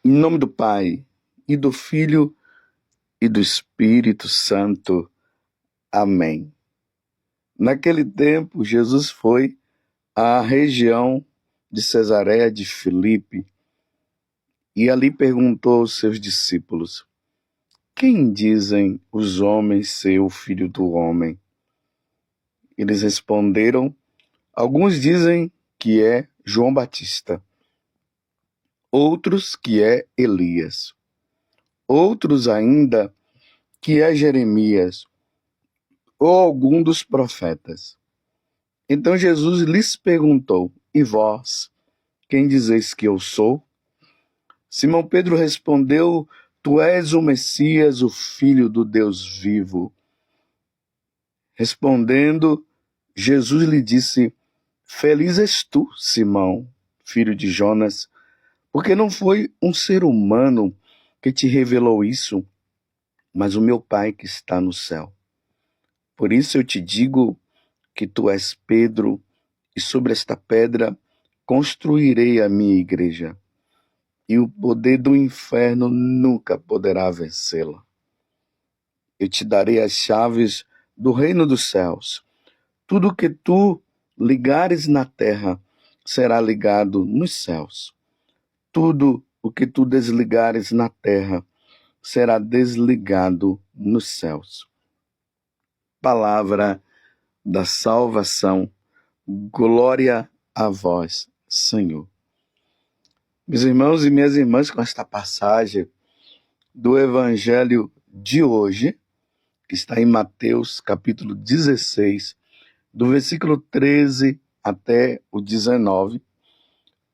Em nome do Pai, e do Filho, e do Espírito Santo. Amém. Naquele tempo, Jesus foi à região de Cesareia de Filipe e ali perguntou aos seus discípulos: quem dizem os homens ser o Filho do Homem? Eles responderam: alguns dizem que é João Batista, outros que é Elias, outros ainda que é Jeremias ou algum dos profetas. Então Jesus lhes perguntou: e vós, quem dizeis que eu sou? Simão Pedro respondeu: tu és o Messias, o Filho do Deus vivo. Respondendo, Jesus lhe disse: feliz és tu, Simão, filho de Jonas, porque não foi um ser humano que te revelou isso, mas o meu Pai que está no céu. Por isso eu te digo que tu és Pedro, e sobre esta pedra construirei a minha igreja, e o poder do inferno nunca poderá vencê-la. Eu te darei as chaves do reino dos céus. Tudo que tu ligares na terra será ligado nos céus. Tudo o que tu desligares na terra será desligado nos céus. Palavra da salvação. Glória a vós, Senhor. Meus irmãos e minhas irmãs, com esta passagem do Evangelho de hoje, que está em Mateus capítulo 16, do versículo 13 até o 19,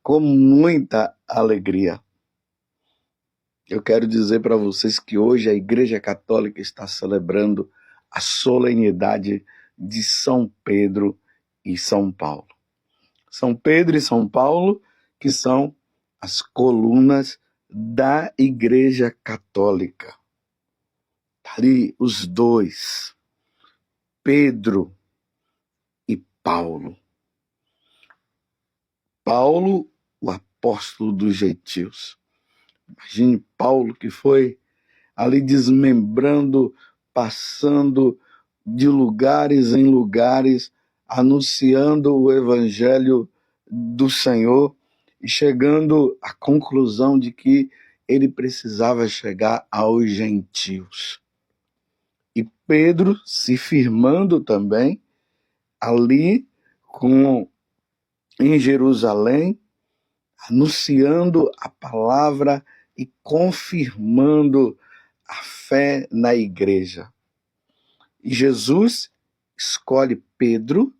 com muita alegria. Eu quero dizer para vocês que hoje a Igreja Católica está celebrando a solenidade de São Pedro e São Paulo. São Pedro e São Paulo, que são as colunas da Igreja Católica. Ali os dois, Pedro e Paulo. Paulo, o apóstolo dos gentios. Imagine Paulo que foi ali desmembrando, passando de lugares em lugares, anunciando o evangelho do Senhor e chegando à conclusão de que ele precisava chegar aos gentios. E Pedro se firmando também ali em Jerusalém, anunciando a palavra e confirmando a fé na igreja. E Jesus escolhe Pedro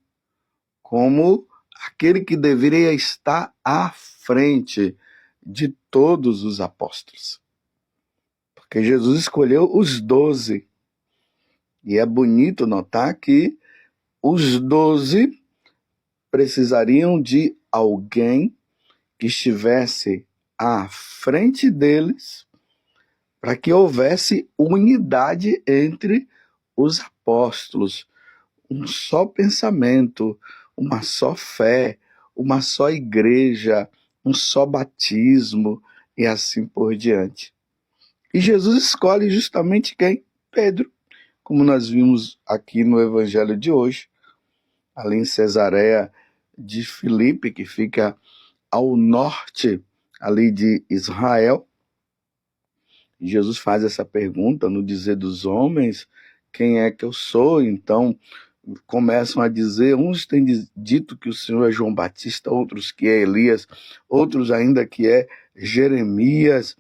como aquele que deveria estar à frente de todos os apóstolos. Porque Jesus escolheu os 12. E é bonito notar que os 12 precisariam de alguém que estivesse à frente deles para que houvesse unidade entre os apóstolos, um só pensamento, uma só fé, uma só igreja, um só batismo e assim por diante. E Jesus escolhe justamente quem? Pedro, como nós vimos aqui no evangelho de hoje, ali em Cesareia de Filipe, que fica ao norte ali de Israel. Jesus faz essa pergunta no dizer dos homens: quem é que eu sou? Então começam a dizer, uns têm dito que o Senhor é João Batista, outros que é Elias, outros ainda que é Jeremias,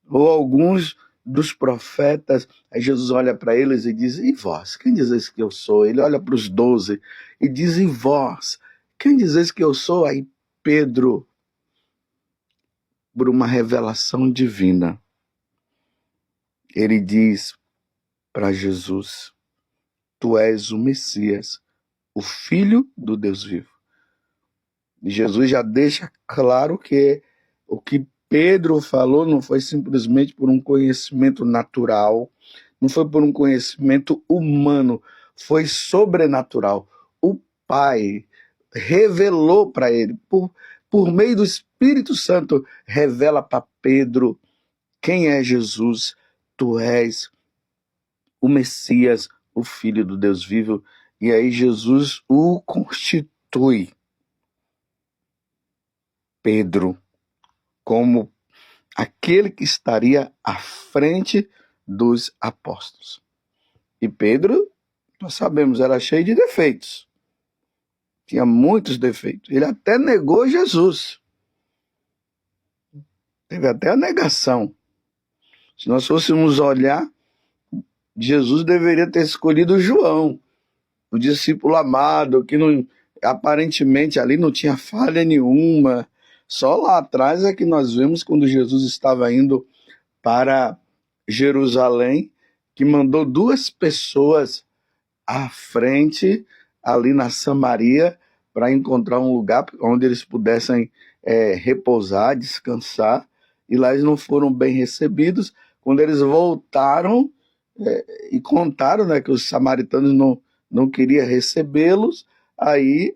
ou alguns dos profetas. Aí Jesus olha para eles e diz: e vós, quem dizeis que eu sou? Ele olha para os 12 e diz: e vós, quem dizeis que eu sou? Aí Pedro, por uma revelação divina, ele diz para Jesus: tu és o Messias, o Filho do Deus vivo. E Jesus já deixa claro que o que Pedro falou não foi simplesmente por um conhecimento natural, não foi por um conhecimento humano, foi sobrenatural. O Pai revelou para ele, por meio do Espírito Santo, revela para Pedro quem é Jesus. Tu és o Messias, o Filho do Deus vivo. E aí Jesus o constitui, Pedro, como aquele que estaria à frente dos apóstolos. E Pedro, nós sabemos, era cheio de defeitos. Tinha muitos defeitos. Ele até negou Jesus. Teve até a negação. Se nós fôssemos olhar, Jesus deveria ter escolhido João, o discípulo amado, que não, aparentemente ali não tinha falha nenhuma. Só lá atrás é que nós vemos quando Jesus estava indo para Jerusalém, que mandou 2 pessoas à frente, ali na Samaria, para encontrar um lugar onde eles pudessem repousar, descansar, e lá eles não foram bem recebidos. Quando eles voltaram e contaram, né, que os samaritanos não queriam recebê-los, aí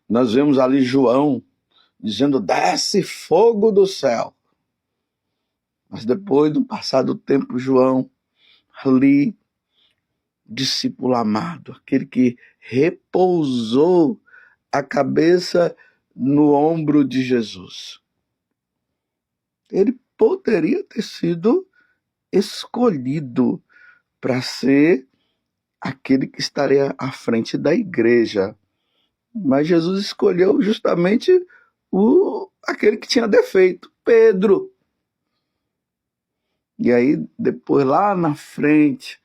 nós vemos ali João dizendo: desce fogo do céu. Mas depois do passar do tempo, João, ali, discípulo amado, aquele que repousou a cabeça no ombro de Jesus, ele poderia ter sido escolhido para ser aquele que estaria à frente da igreja. Mas Jesus escolheu justamente aquele que tinha defeito, Pedro. E aí, depois, lá na frente,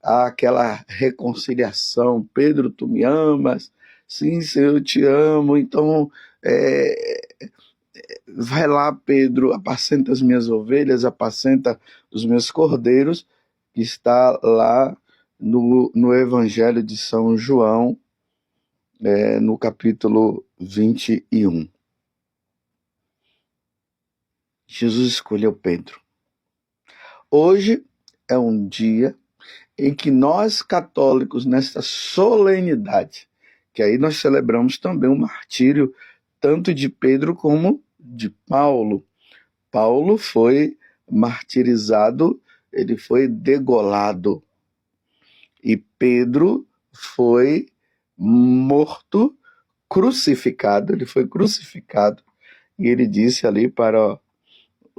há aquela reconciliação. Pedro, tu me amas? Sim, Senhor, eu te amo. Então, vai lá, Pedro, apacenta as minhas ovelhas, apacenta os meus cordeiros, que está lá no Evangelho de São João, no capítulo 21. Jesus escolheu Pedro. Hoje é um dia em que nós católicos, nesta solenidade, que aí nós celebramos também o martírio tanto de Pedro como de Paulo. Paulo foi martirizado, ele foi degolado. E Pedro foi morto, crucificado, ele foi crucificado. E ele disse ali para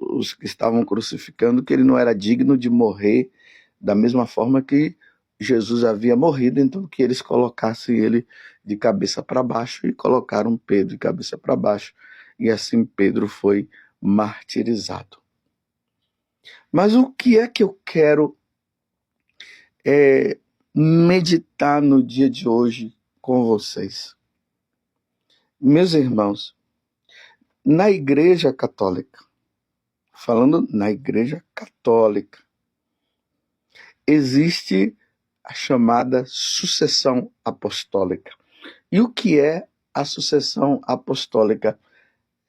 os que estavam crucificando que ele não era digno de morrer da mesma forma que Jesus havia morrido, então que eles colocassem ele de cabeça para baixo, e colocaram Pedro de cabeça para baixo, e assim Pedro foi martirizado. Mas o que é que eu quero meditar no dia de hoje com vocês? Meus irmãos, na Igreja Católica, falando na Igreja Católica, existe a chamada sucessão apostólica. E o que é a sucessão apostólica?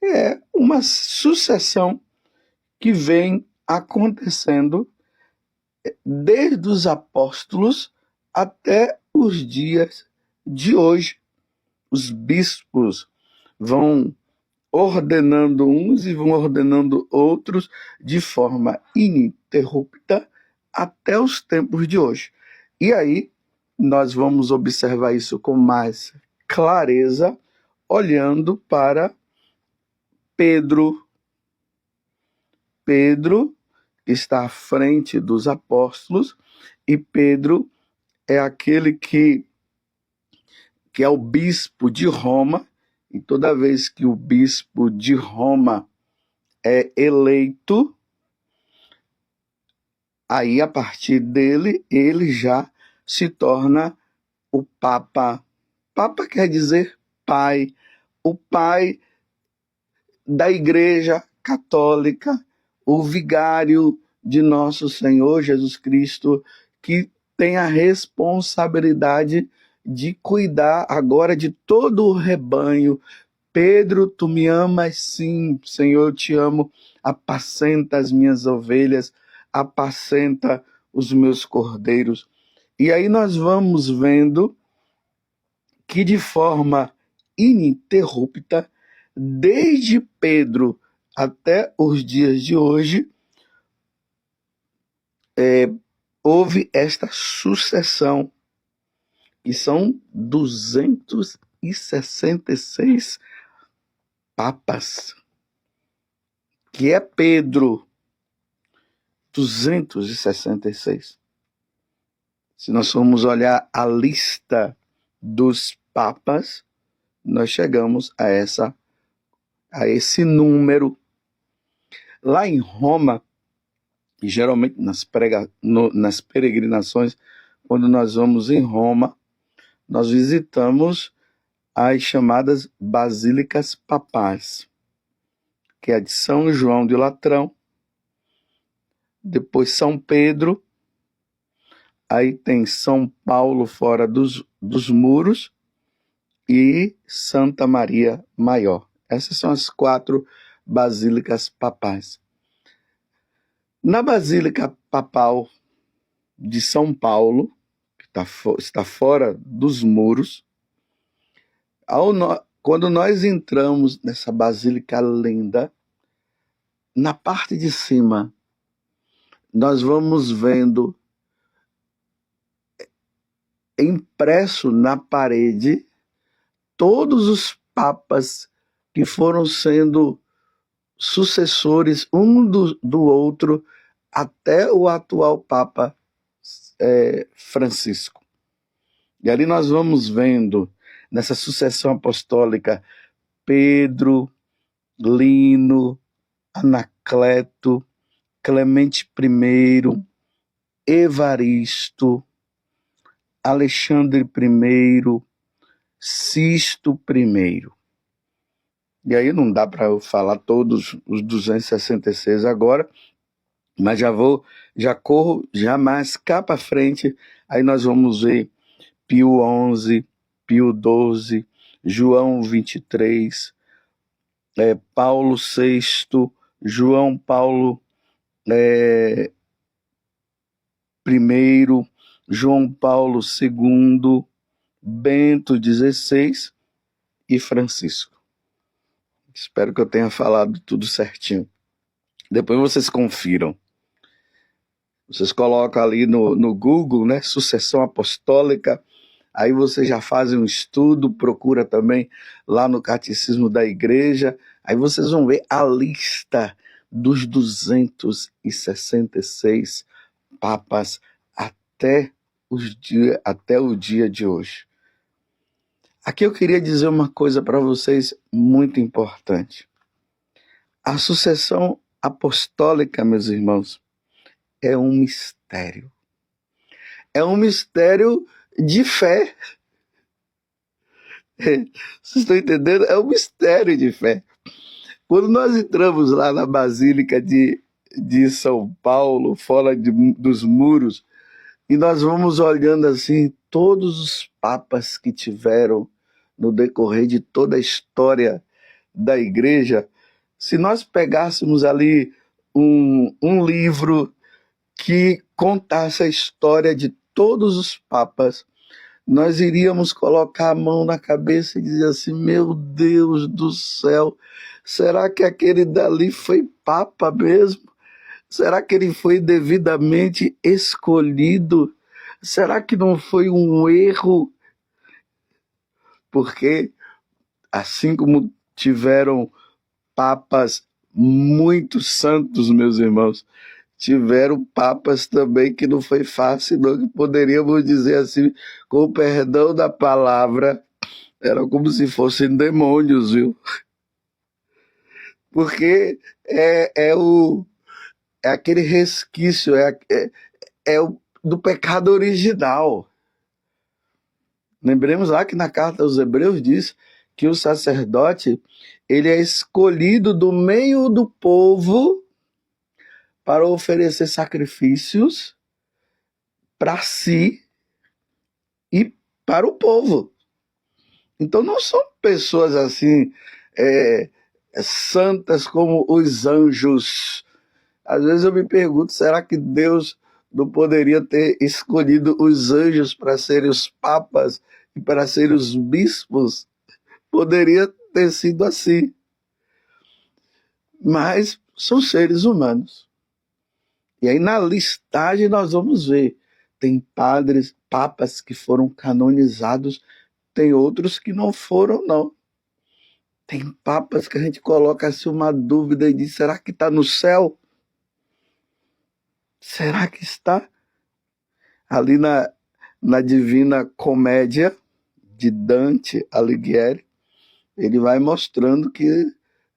É uma sucessão que vem acontecendo desde os apóstolos até os dias de hoje. Os bispos vão ordenando uns e vão ordenando outros de forma ininterrupta até os tempos de hoje. E aí nós vamos observar isso com mais clareza olhando para Pedro. Pedro está à frente dos apóstolos, e Pedro é aquele que é o bispo de Roma, e toda vez que o bispo de Roma é eleito, aí a partir dele, ele já se torna o Papa. Papa quer dizer pai, o pai da Igreja Católica, o vigário de nosso Senhor Jesus Cristo, que tem a responsabilidade de cuidar agora de todo o rebanho. Pedro, tu me amas? Sim, Senhor, eu te amo. Apacenta as minhas ovelhas, apacenta os meus cordeiros. E aí nós vamos vendo que de forma ininterrupta, desde Pedro até os dias de hoje, houve esta sucessão, que são 266 papas, que é Pedro, 266. Se nós formos olhar a lista dos papas, nós chegamos a esse número. Lá em Roma, e geralmente nas peregrinações, quando nós vamos em Roma, nós visitamos as chamadas basílicas papais, que é a de São João de Latrão, depois São Pedro, aí tem São Paulo fora dos muros e Santa Maria Maior. Essas são as 4 basílicas papais. Na Basílica Papal de São Paulo, que está fora dos muros, quando nós entramos nessa basílica linda, na parte de cima, nós vamos vendo impresso na parede todos os papas que foram sendo sucessores um do outro até o atual Papa Francisco. E ali nós vamos vendo, nessa sucessão apostólica, Pedro, Lino, Anacleto, Clemente I, Evaristo, Alexandre I, Sisto I. E aí não dá para eu falar todos os 266 agora, mas já corro mais cá para frente, aí nós vamos ver Pio XI, Pio XII, João 23, Paulo VI, João Paulo I, João Paulo II, Bento XVI e Francisco. Espero que eu tenha falado tudo certinho. Depois vocês confiram. Vocês colocam ali no Google, né, sucessão apostólica, aí vocês já fazem um estudo, procura também lá no Catecismo da Igreja, aí vocês vão ver a lista dos 266 papas até o dia de hoje. Aqui eu queria dizer uma coisa para vocês muito importante. A sucessão apostólica, meus irmãos, é um mistério. É um mistério de fé. Vocês estão entendendo? É um mistério de fé. Quando nós entramos lá na Basílica de São Paulo, fora dos muros, e nós vamos olhando assim todos os papas que tiveram no decorrer de toda a história da igreja, se nós pegássemos ali um livro que contasse a história de todos os papas, nós iríamos colocar a mão na cabeça e dizer assim: meu Deus do céu, será que aquele dali foi papa mesmo? Será que ele foi devidamente escolhido? Será que não foi um erro? Porque assim como tiveram papas muito santos, meus irmãos, tiveram papas também que não foi fácil, não, que poderíamos dizer assim, com o perdão da palavra, era como se fossem demônios, viu? Porque é aquele resquício, do pecado original. Lembremos lá que na carta aos Hebreus diz que o sacerdote, ele é escolhido do meio do povo para oferecer sacrifícios para si e para o povo. Então não são pessoas assim santas como os anjos. Às vezes eu me pergunto, será que Deus não poderia ter escolhido os anjos para serem os papas e para serem os bispos, poderia ter sido assim. Mas são seres humanos. E aí na listagem nós vamos ver, tem padres, papas que foram canonizados, tem outros que não foram, não. Tem papas que a gente coloca assim uma dúvida e diz, será que está no céu? Será que está? Ali na Divina Comédia de Dante Alighieri, ele vai mostrando que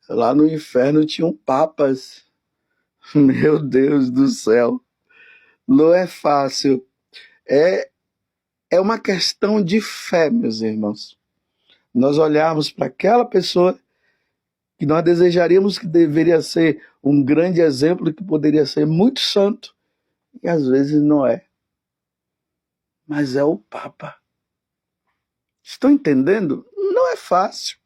lá no inferno tinham papas. Meu Deus do céu, não é fácil. É uma questão de fé, meus irmãos. Nós olharmos para aquela pessoa que nós desejaríamos que deveria ser um grande exemplo, que poderia ser muito santo, e às vezes não é. Mas é o Papa. Estão entendendo? Não é fácil.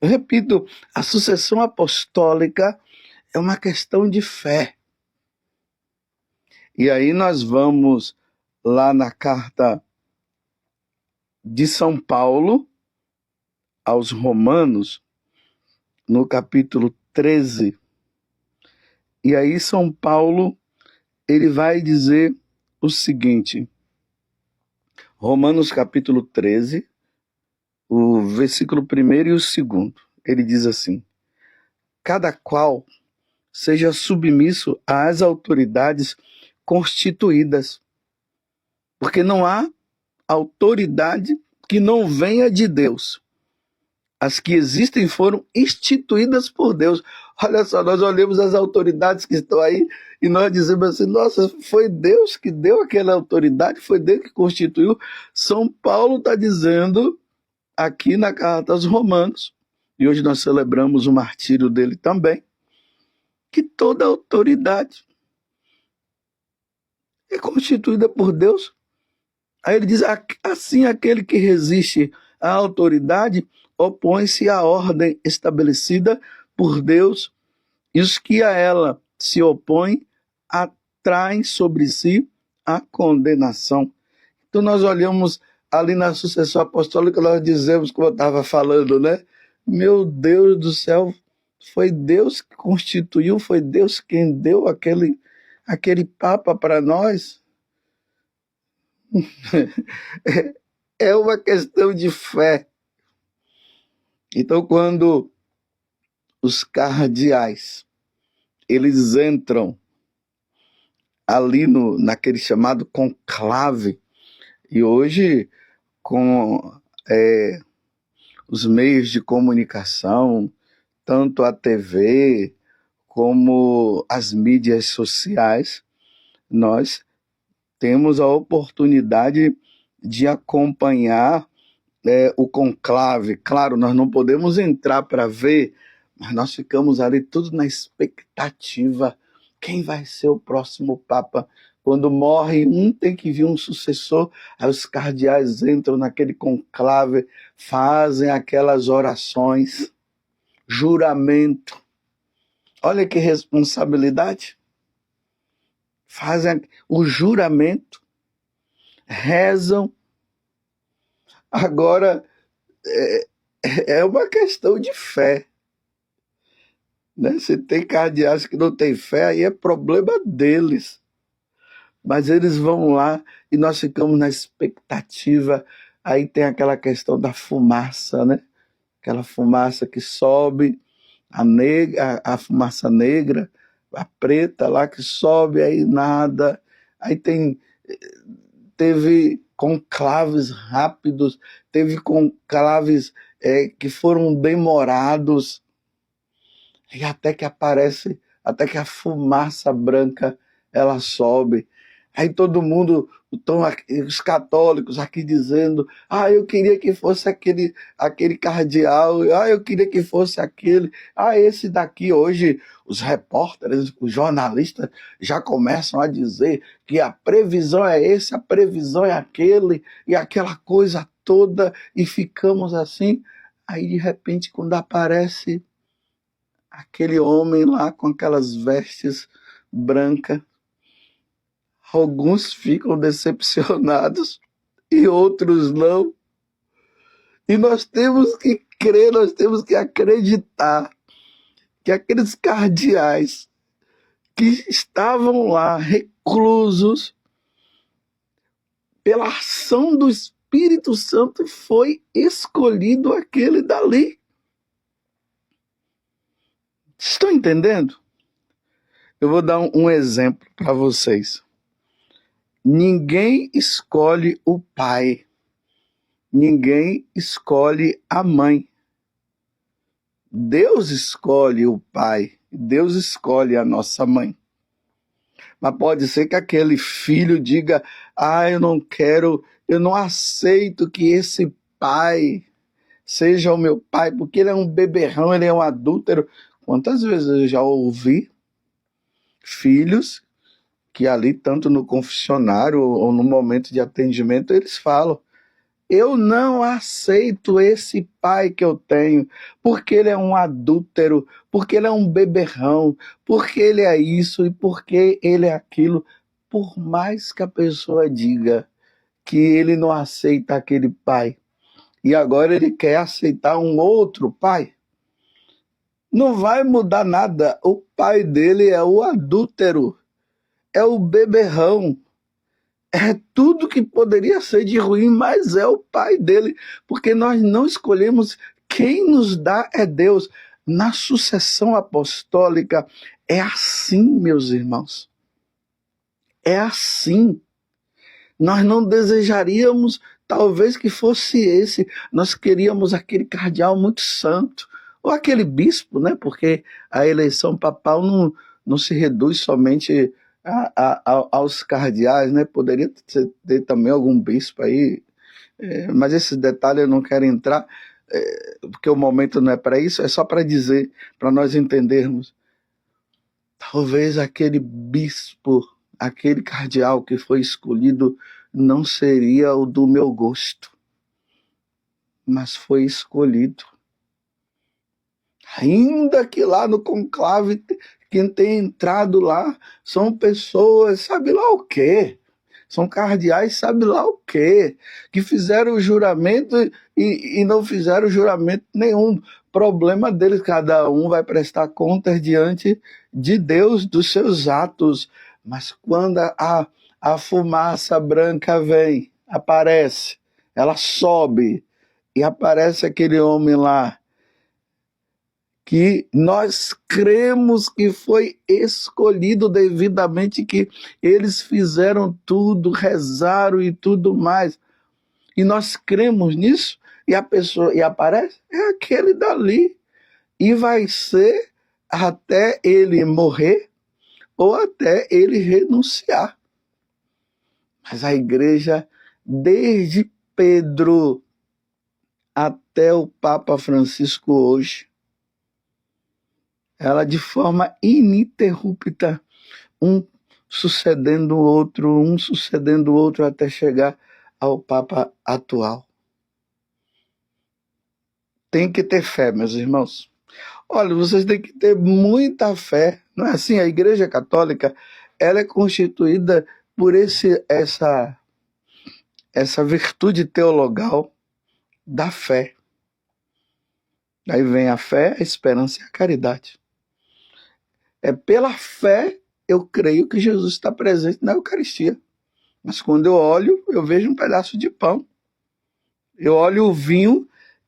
Eu repito, a sucessão apostólica é uma questão de fé. E aí nós vamos lá na carta de São Paulo aos Romanos, no capítulo 13. E aí São Paulo, ele vai dizer o seguinte, Romanos capítulo 13, o versículo 1º e o 2º, ele diz assim, cada qual seja submisso às autoridades constituídas, porque não há autoridade que não venha de Deus. As que existem foram instituídas por Deus. Olha só, nós olhamos as autoridades que estão aí e nós dizemos assim, nossa, foi Deus que deu aquela autoridade, foi Deus que constituiu. São Paulo está dizendo aqui na carta aos Romanos, e hoje nós celebramos o martírio dele também, que toda autoridade é constituída por Deus. Aí ele diz, assim aquele que resiste à autoridade opõe-se à ordem estabelecida por Deus, e os que a ela se opõem atraem sobre si a condenação. Então nós olhamos ali na sucessão apostólica, nós dizemos, como eu estava falando, né? Meu Deus do céu, foi Deus que constituiu, foi Deus quem deu aquele Papa para nós. É uma questão de fé. Então, quando os cardeais, eles entram ali naquele chamado conclave, e hoje, com os meios de comunicação, tanto a TV como as mídias sociais, nós temos a oportunidade de acompanhar o conclave. Claro, nós não podemos entrar para ver, mas nós ficamos ali tudo na expectativa. Quem vai ser o próximo Papa? Quando morre um, tem que vir um sucessor. Aí os cardeais entram naquele conclave, fazem aquelas orações, juramento. Olha que responsabilidade. Fazem o juramento, rezam. Agora, é uma questão de fé. Né? Se tem cardeais que não têm fé, aí é problema deles. Mas eles vão lá e nós ficamos na expectativa. Aí tem aquela questão da fumaça, né? Aquela fumaça que sobe, a fumaça negra, a preta lá que sobe, aí nada. Aí teve conclaves rápidos, teve conclaves que foram demorados, e até que aparece, até que a fumaça branca ela sobe. Aí todo mundo, os católicos aqui dizendo, eu queria que fosse aquele cardeal, eu queria que fosse aquele, esse daqui. Hoje os repórteres, os jornalistas já começam a dizer que a previsão é esse, a previsão é aquele, e aquela coisa toda, e ficamos assim. Aí de repente quando aparece aquele homem lá com aquelas vestes brancas, alguns ficam decepcionados e outros não. E nós temos que crer, nós temos que acreditar que aqueles cardeais que estavam lá reclusos pela ação do Espírito Santo, foi escolhido aquele dali. Estão entendendo? Eu vou dar um exemplo para vocês. Ninguém escolhe o pai. Ninguém escolhe a mãe. Deus escolhe o pai. Deus escolhe a nossa mãe. Mas pode ser que aquele filho diga: eu não quero, eu não aceito que esse pai seja o meu pai, porque ele é um beberrão, ele é um adúltero. Quantas vezes eu já ouvi filhos que ali, tanto no confessionário ou no momento de atendimento, eles falam: eu não aceito esse pai que eu tenho, porque ele é um adúltero, porque ele é um beberrão, porque ele é isso e porque ele é aquilo. Por mais que a pessoa diga que ele não aceita aquele pai, e agora ele quer aceitar um outro pai, não vai mudar nada. O pai dele é o adúltero, é o beberrão, é tudo que poderia ser de ruim, mas é o pai dele, porque nós não escolhemos, quem nos dá é Deus. Na sucessão apostólica é assim, meus irmãos. É assim. Nós não desejaríamos, talvez, que fosse esse. Nós queríamos aquele cardeal muito santo, ou aquele bispo, né? Porque a eleição papal não se reduz somente aos cardeais, né? Poderia ter também algum bispo aí, mas esse detalhe eu não quero entrar, porque o momento não é para isso, é só para dizer, para nós entendermos. Talvez aquele bispo, aquele cardeal que foi escolhido não seria o do meu gosto, mas foi escolhido. Ainda que lá no conclave, quem tem entrado lá são pessoas, sabe lá o quê? São cardeais, sabe lá o quê? Que fizeram o juramento e não fizeram juramento nenhum. Problema deles, cada um vai prestar contas diante de Deus dos seus atos. Mas quando a fumaça branca vem, aparece, ela sobe e aparece aquele homem lá, que nós cremos que foi escolhido devidamente, que eles fizeram tudo, rezaram e tudo mais. E nós cremos nisso, e a pessoa, e aparece, é aquele dali. E vai ser até ele morrer ou até ele renunciar. Mas a igreja, desde Pedro até o Papa Francisco hoje, ela de forma ininterrupta, um sucedendo o outro, até chegar ao Papa atual. Tem que ter fé, meus irmãos. Olha, vocês têm que ter muita fé. Não é assim? A Igreja Católica, ela é constituída por essa virtude teologal da fé. Aí vem a fé, a esperança e a caridade. É pela fé eu creio que Jesus está presente na Eucaristia. Mas quando eu olho, eu vejo um pedaço de pão. Eu olho o vinho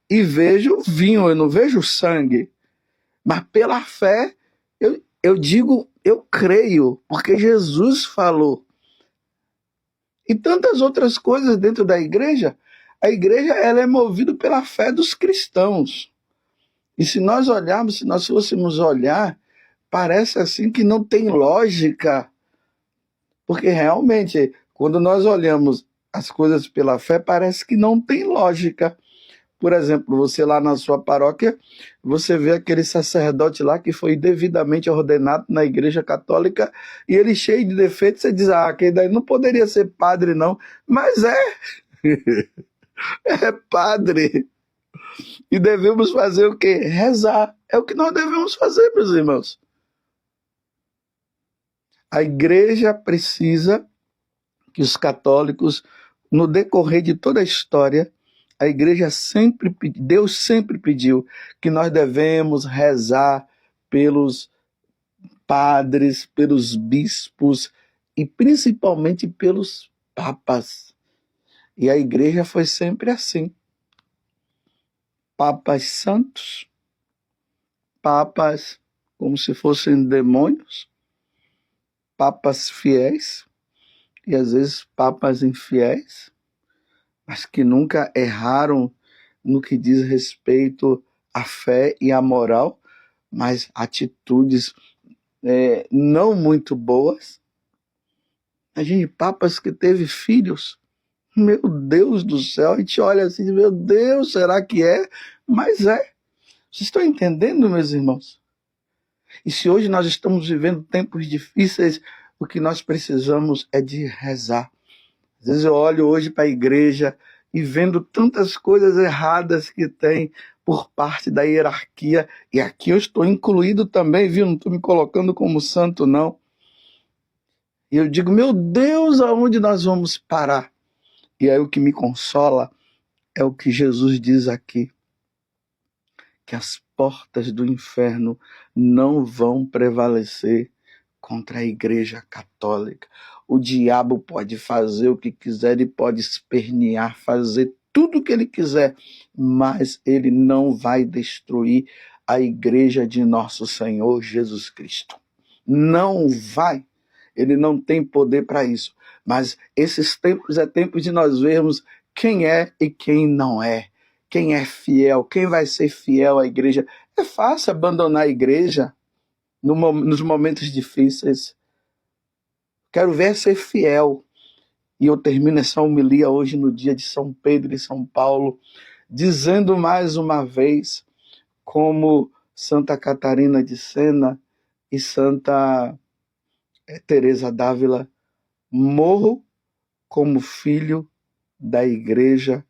e vejo o vinho, eu não vejo o sangue. Mas pela fé, eu digo, eu creio, porque Jesus falou. E tantas outras coisas dentro da igreja. A igreja, ela é movida pela fé dos cristãos. E se nós olharmos, se nós fôssemos olhar, parece assim que não tem lógica. Porque realmente, quando nós olhamos as coisas pela fé, parece que não tem lógica. Por exemplo, você lá na sua paróquia, você vê aquele sacerdote lá que foi devidamente ordenado na Igreja Católica e ele cheio de defeitos, você diz, aquele daí não poderia ser padre não. Mas é padre. E devemos fazer o quê? Rezar. É o que nós devemos fazer, meus irmãos. A igreja precisa que os católicos, no decorrer de toda a história, A igreja sempre, Deus sempre pediu que nós devemos rezar pelos padres, pelos bispos e principalmente pelos papas. E a igreja foi sempre assim. Papas santos, papas como se fossem demônios, papas fiéis e às vezes papas infiéis, mas que nunca erraram no que diz respeito à fé e à moral, mas atitudes não muito boas. A gente, papas que teve filhos, meu Deus do céu, a gente olha assim, meu Deus, será que é? Mas é. Vocês estão entendendo, meus irmãos? E se hoje nós estamos vivendo tempos difíceis, o que nós precisamos é de rezar. Às vezes eu olho hoje para a igreja e vendo tantas coisas erradas que tem por parte da hierarquia, e aqui eu estou incluído também, viu? Não estou me colocando como santo, não. E eu digo, meu Deus, aonde nós vamos parar? E aí o que me consola é o que Jesus diz aqui, que as portas do inferno não vão prevalecer contra a Igreja Católica. O diabo pode fazer o que quiser, ele pode espernear, fazer tudo o que ele quiser, mas ele não vai destruir a Igreja de nosso Senhor Jesus Cristo. Não vai. Ele não tem poder para isso. Mas esses tempos é tempo de nós vermos quem é e quem não é. Quem é fiel, quem vai ser fiel à igreja. É fácil abandonar a igreja nos momentos difíceis. Quero ver ser fiel. E eu termino essa homilia hoje no dia de São Pedro e São Paulo, dizendo mais uma vez, como Santa Catarina de Sena e Santa Teresa d'Ávila, morro como filho da Igreja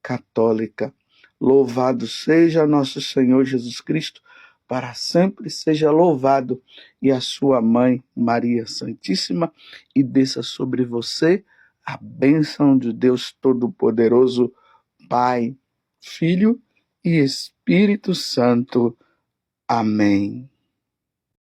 Católica. Louvado seja nosso Senhor Jesus Cristo, para sempre seja louvado, e a sua mãe, Maria Santíssima, e desça sobre você a bênção de Deus Todo-Poderoso, Pai, Filho e Espírito Santo. Amém.